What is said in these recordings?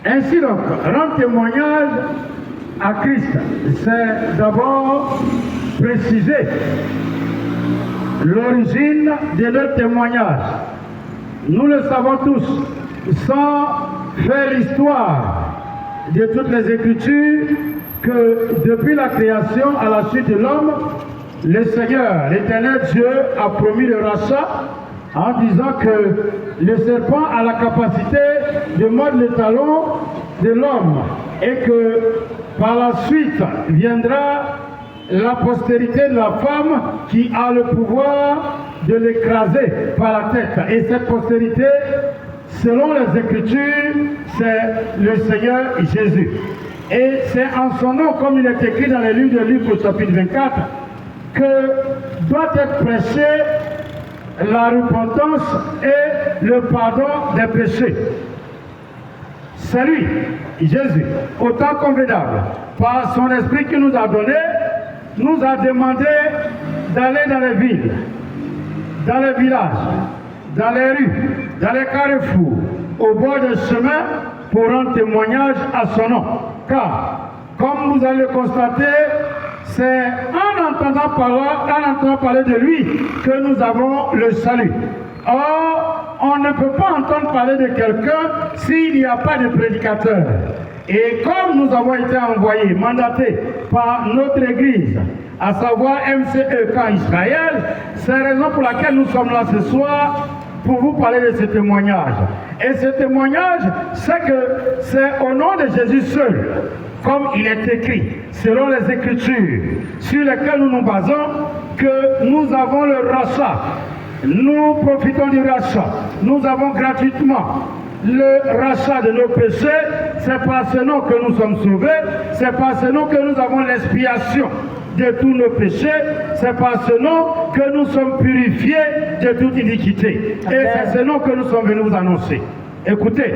Ainsi donc, rendre témoignage à Christ, c'est d'abord préciser l'origine de notre témoignage. Nous le savons tous, sans faire l'histoire de toutes les Écritures, que depuis la création à la suite de l'homme, le Seigneur, l'Éternel Dieu, a promis le rachat en disant que le serpent a la capacité de mordre le talon de l'homme et que par la suite viendra la postérité de la femme qui a le pouvoir de l'écraser par la tête. Et cette postérité, selon les Écritures, c'est le Seigneur Jésus. Et c'est en son nom, comme il est écrit dans les livres de Luc au chapitre 24, que doit être prêché la repentance et le pardon des péchés. C'est lui, Jésus, autant convenable, par son esprit qu'il nous a donné, nous a demandé d'aller dans les villes, dans les villages, dans les rues, dans les carrefours, au bord des chemins, pour rendre témoignage à son nom. Car, comme vous allez le constater, c'est en entendant parler de lui que nous avons le salut. Or, on ne peut pas entendre parler de quelqu'un s'il n'y a pas de prédicateur. Et comme nous avons été envoyés, mandatés par notre Église, à savoir MCE Camp Israël, c'est la raison pour laquelle nous sommes là ce soir pour vous parler de ce témoignage. Et ce témoignage, c'est que c'est au nom de Jésus seul, comme il est écrit, selon les Écritures, sur lesquelles nous nous basons, que nous avons le rachat. Nous profitons du rachat. Nous avons gratuitement le rachat de nos péchés. C'est par ce nom que nous sommes sauvés. C'est par ce nom que nous avons l'expiation de tous nos péchés. C'est par ce nom que nous sommes purifiés de toute iniquité. Et c'est ce nom que nous sommes venus vous annoncer. Écoutez,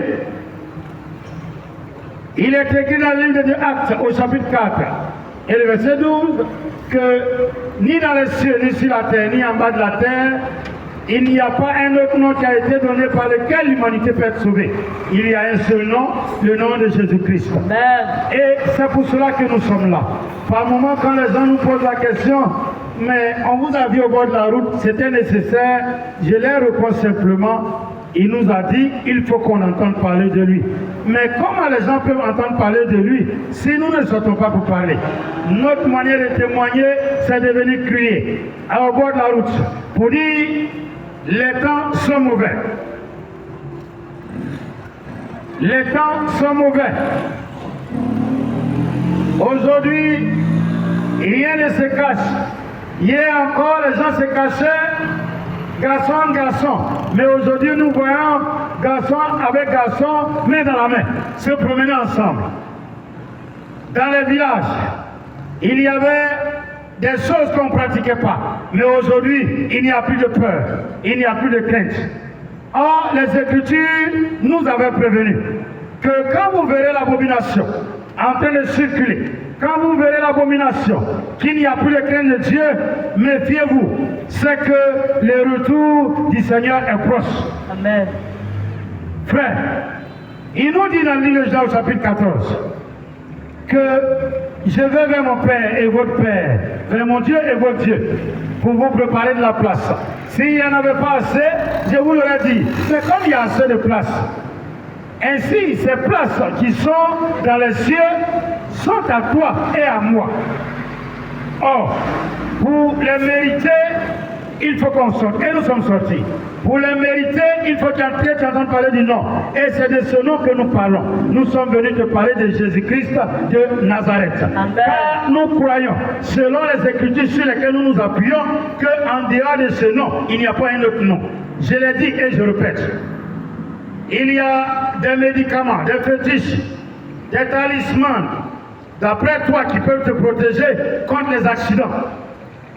il est écrit dans le livre de Actes au chapitre 4 et le verset 12 que ni dans les cieux, ni sur la terre, ni en bas de la terre, il n'y a pas un autre nom qui a été donné par lequel l'humanité peut être sauvée. Il y a un seul nom, le nom de Jésus-Christ. Et c'est pour cela que nous sommes là. Par moment, quand les gens nous posent la question, mais on vous a vu au bord de la route, c'était nécessaire, je leur réponds simplement, il nous a dit, il faut qu'on entende parler de lui. Mais comment les gens peuvent entendre parler de lui si nous ne sortons pas pour parler? Notre manière de témoigner, c'est de venir crier au bord de la route pour dire, les temps sont mauvais. Les temps sont mauvais. Aujourd'hui, rien ne se cache. Hier encore, les gens se cachaient, garçon en garçon. Mais aujourd'hui, nous voyons garçon avec garçon, main dans la main, se promener ensemble. Dans les villages, il y avait des choses qu'on ne pratiquait pas. Mais aujourd'hui, il n'y a plus de peur, il n'y a plus de crainte. Or, les Écritures nous avaient prévenu que quand vous verrez l'abomination en train de circuler, quand vous verrez l'abomination, qu'il n'y a plus de crainte de Dieu, méfiez-vous. C'est que le retour du Seigneur est proche. Amen. Frère, il nous dit dans le livre de Jean au chapitre 14 que je vais vers mon Père et votre Père, vers mon Dieu et votre Dieu, pour vous préparer de la place. S'il n'y en avait pas assez, je vous l'aurais dit. Mais comme il y a assez de place, ainsi ces places qui sont dans les cieux sont à toi et à moi. Or, pour les mériter, il faut qu'on sorte. Et nous sommes sortis. Pour les mériter, il faut qu'entrer, tu entends parler du nom. Et c'est de ce nom que nous parlons. Nous sommes venus te parler de Jésus-Christ de Nazareth. Amen. Car nous croyons, selon les Écritures sur lesquelles nous nous appuyons, qu'en dehors de ce nom, il n'y a pas un autre nom. Je l'ai dit et je répète. Il y a des médicaments, des fétiches, des talismans, d'après toi, qui peuvent te protéger contre les accidents.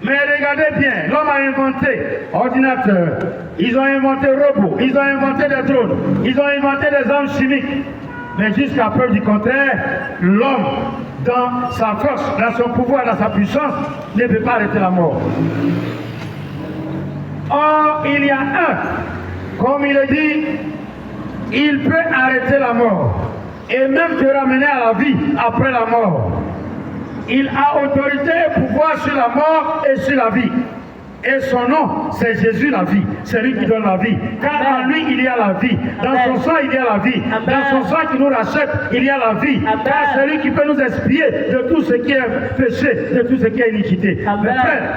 Mais regardez bien, l'homme a inventé ordinateur, ils ont inventé robots, ils ont inventé des drones, ils ont inventé des armes chimiques. Mais jusqu'à preuve du contraire, l'homme, dans sa force, dans son pouvoir, dans sa puissance, ne peut pas arrêter la mort. Or, il y a un, comme il est dit, il peut arrêter la mort. et même te ramener à la vie après la mort. Il a autorité et pouvoir sur la mort et sur la vie. Et son nom, c'est Jésus la vie. C'est lui qui donne la vie. Car en lui, il y a la vie. Dans son sang, il y a la vie. Dans son sang qui nous rachète, il y a la vie. Car c'est lui qui peut nous expier de tout ce qui est péché, de tout ce qui est iniquité. Mes frères,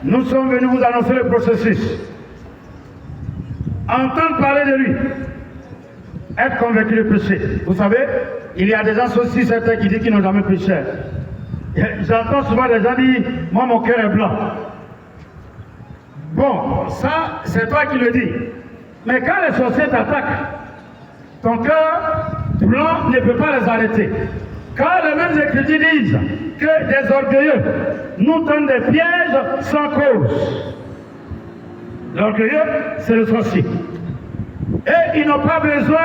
nous sommes venus vous annoncer le processus. Entendre parler de lui. Être convaincu de péché. Vous savez, il y a des gens aussi certains qui disent qu'ils n'ont jamais péché. J'entends souvent des gens dire, moi mon cœur est blanc. Bon, ça, c'est toi qui le dis. Mais quand les sorciers t'attaquent, ton cœur blanc ne peut pas les arrêter. Car les mêmes Écritures disent que des orgueilleux nous tendent des pièges sans cause. L'orgueilleux, c'est le sorcier. Et ils n'ont pas besoin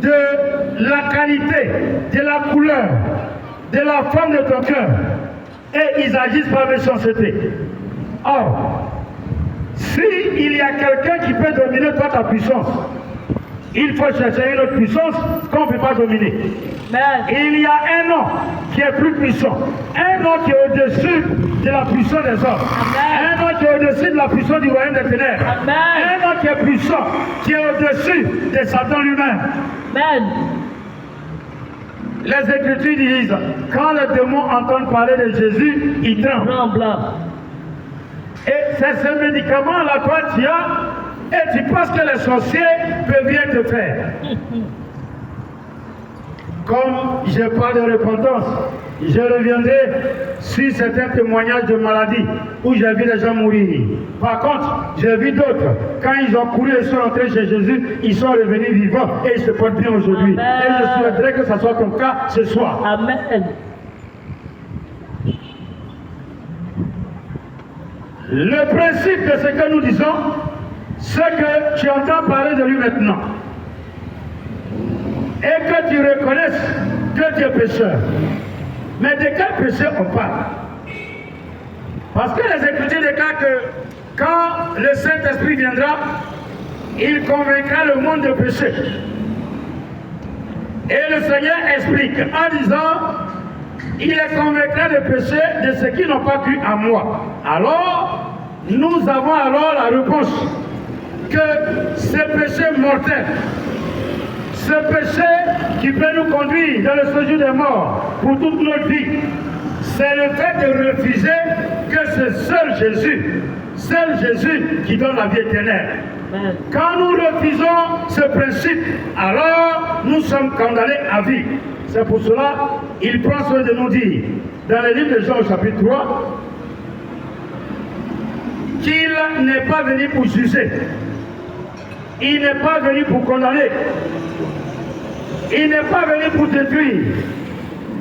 de la qualité, de la couleur, de la forme de ton cœur. Et ils agissent par méchanceté. Or, s'il y a quelqu'un qui peut dominer toi ta puissance, il faut chercher une autre puissance qu'on ne peut pas dominer. Il y a un nom qui est plus puissant, un nom qui est au-dessus de la puissance des hommes, un nom qui est au-dessus de la puissance du royaume des ténèbres, un nom qui est puissant, qui est au-dessus de Satan lui-même. Les Écritures disent, quand les démons entendent parler de Jésus, ils tremblent. Et c'est ce médicament-là, toi, tu as, et tu penses que les sorciers peuvent rien te faire. Comme je parle de repentance, je reviendrai sur certains témoignages de maladies où j'ai vu des gens mourir. Par contre, j'ai vu d'autres, quand ils ont couru et sont entrés chez Jésus, ils sont revenus vivants et ils se portent bien aujourd'hui. Et je souhaiterais que ce soit ton cas ce soir. Amen. Le principe de ce que nous disons, c'est que tu entends parler de lui maintenant. Et que tu reconnaisses que tu es pécheur. Mais de quel péché on parle? Parce que les Écritures déclarent que quand le Saint-Esprit viendra, il convaincra le monde de péché. Et le Seigneur explique en disant, il les convaincra de péché de ceux qui n'ont pas cru en moi. Alors, nous avons alors la réponse que ce péché mortel, ce péché qui peut nous conduire dans le séjour des morts pour toute notre vie, c'est le fait de refuser que c'est seul Jésus qui donne la vie éternelle. Quand nous refusons ce principe, alors nous sommes condamnés à vie. C'est pour cela qu'il prend soin de nous dire, dans le livre de Jean au chapitre 3, qu'il n'est pas venu pour juger. Il n'est pas venu pour condamner. Il n'est pas venu pour détruire.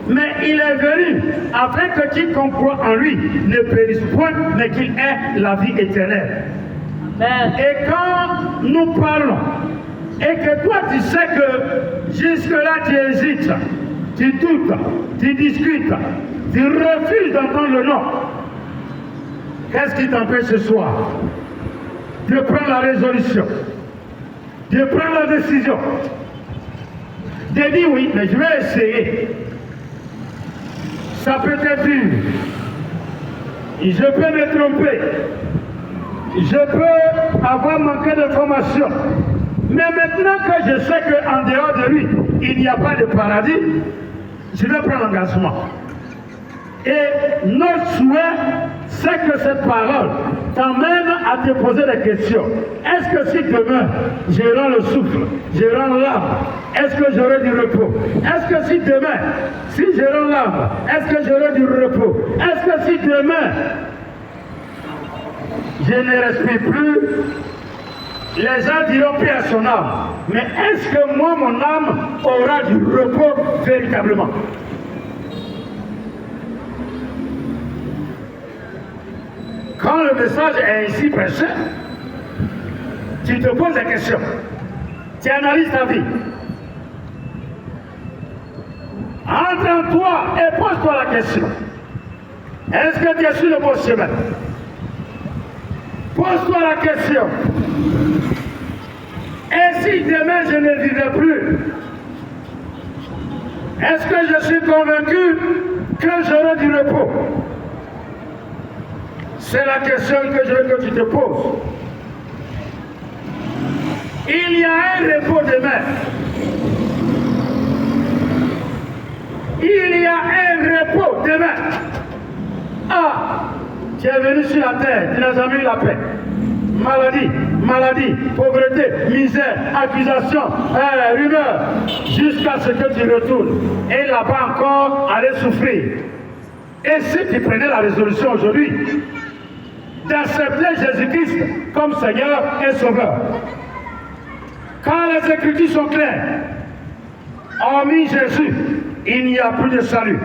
Mais il est venu afin que quiconque croit en lui ne périsse point, mais qu'il ait la vie éternelle. Amen. Et quand nous parlons, et que toi tu sais que jusque-là tu hésites, tu doutes, tu discutes, tu refuses d'entendre le nom, qu'est-ce qui t'empêche ce soir de prendre la résolution, de prendre la décision, de dire oui, mais je vais essayer. Ça peut être dur. Je peux me tromper. Je peux avoir manqué d'informations. Mais maintenant que je sais qu'en dehors de lui, il n'y a pas de paradis, je vais prendre l'engagement. Et notre souhait, c'est que cette parole t'amène à te poser des questions. Est-ce que si demain, je rends le souffle, je rends l'âme, est-ce que j'aurai du repos? Est-ce que si demain, si je rends l'âme, est-ce que j'aurai du repos? Est-ce que si demain, je ne respire plus, les gens diront paix à son âme. Mais est-ce que moi, mon âme, aura du repos véritablement? Quand le message est ainsi prêché, tu te poses des questions. Tu analyses ta vie. Entre en toi et pose-toi la question. Est-ce que tu es sur le bon chemin? Pose-toi la question. Et si demain je ne vivais plus, Est-ce que je suis convaincu que j'aurai du repos? C'est la question que je veux que tu te poses. Il y a un repos demain. Il y a un repos demain. Ah, tu es venu sur la terre, tu n'as jamais eu la paix. Maladie, pauvreté, misère, accusation, rumeur, jusqu'à ce que tu retournes. Et là-bas encore, aller souffrir. Et si tu prenais la résolution aujourd'hui d'accepter Jésus-Christ comme Seigneur et Sauveur, quand les Écritures sont claires, hormis Jésus, il n'y a plus de salut.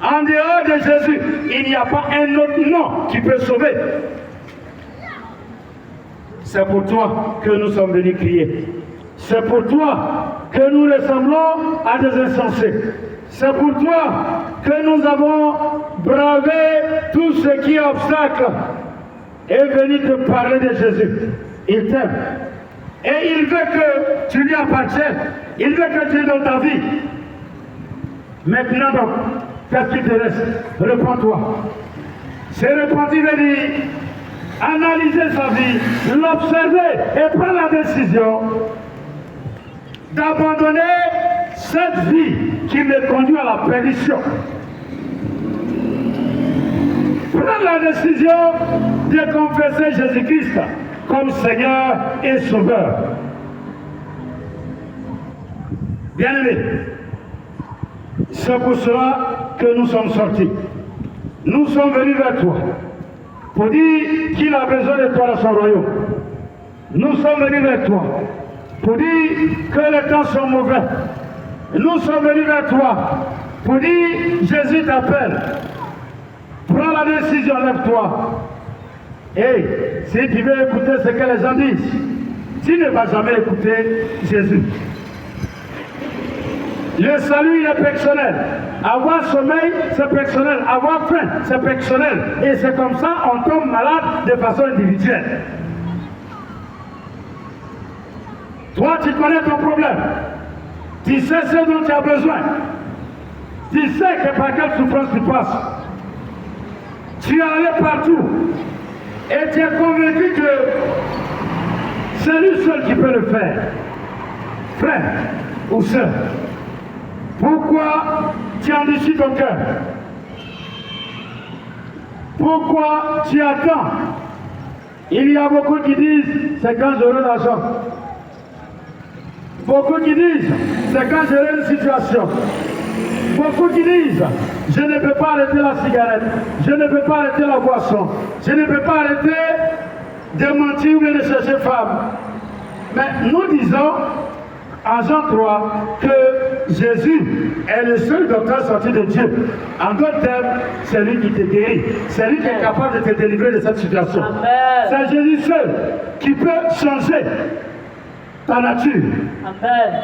En dehors de Jésus, il n'y a pas un autre nom qui peut sauver. C'est pour toi que nous sommes venus crier. C'est pour toi que nous ressemblons à des insensés. C'est pour toi que nous avons bravé tout ce qui est obstacle et venu te parler de Jésus. Il t'aime. Et il veut que tu lui appartiennes. Il veut que tu es dans ta vie. Maintenant donc, qu'est-ce qu'il te reste? Répands-toi. C'est repentir veut dire analyser sa vie, l'observer et prendre la décision d'abandonner cette vie qui me conduit à la perdition. Prendre la décision de confesser Jésus-Christ comme Seigneur et Sauveur. Bien-aimés, c'est pour cela que nous sommes sortis. Nous sommes venus vers toi pour dire qu'il a besoin de toi dans son royaume. Nous sommes venus vers toi pour dire que les temps sont mauvais. Nous sommes venus vers toi pour dire Jésus t'appelle. Prends la décision, lève-toi. Et si tu veux écouter ce que les gens disent, tu ne vas jamais écouter Jésus. Le salut, il est personnel. Avoir sommeil, c'est personnel. Avoir faim, c'est personnel. Et c'est comme ça on tombe malade de façon individuelle. Toi, tu connais ton problème. Tu sais ce dont tu as besoin. Tu sais que par quelle souffrance tu passes. Tu es allé partout. Et tu es convaincu que c'est lui seul qui peut le faire. Frère ou sœur, pourquoi tu endurcis ton cœur? Pourquoi tu attends? Il y a beaucoup qui disent, c'est quand j'aurai l'argent. Beaucoup qui disent, c'est quand j'aurai une situation. Beaucoup qui disent, je ne peux pas arrêter la cigarette, je ne peux pas arrêter la boisson, je ne peux pas arrêter de mentir ou de chercher femme. Mais nous disons, en Jean 3, que Jésus est le seul docteur sorti de Dieu. En d'autres termes, c'est lui qui te guérit. C'est lui qui est capable de te délivrer de cette situation. C'est Jésus seul qui peut changer ta nature. Amen.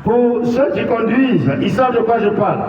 Pour ceux qui conduisent, ils savent de quoi je parle.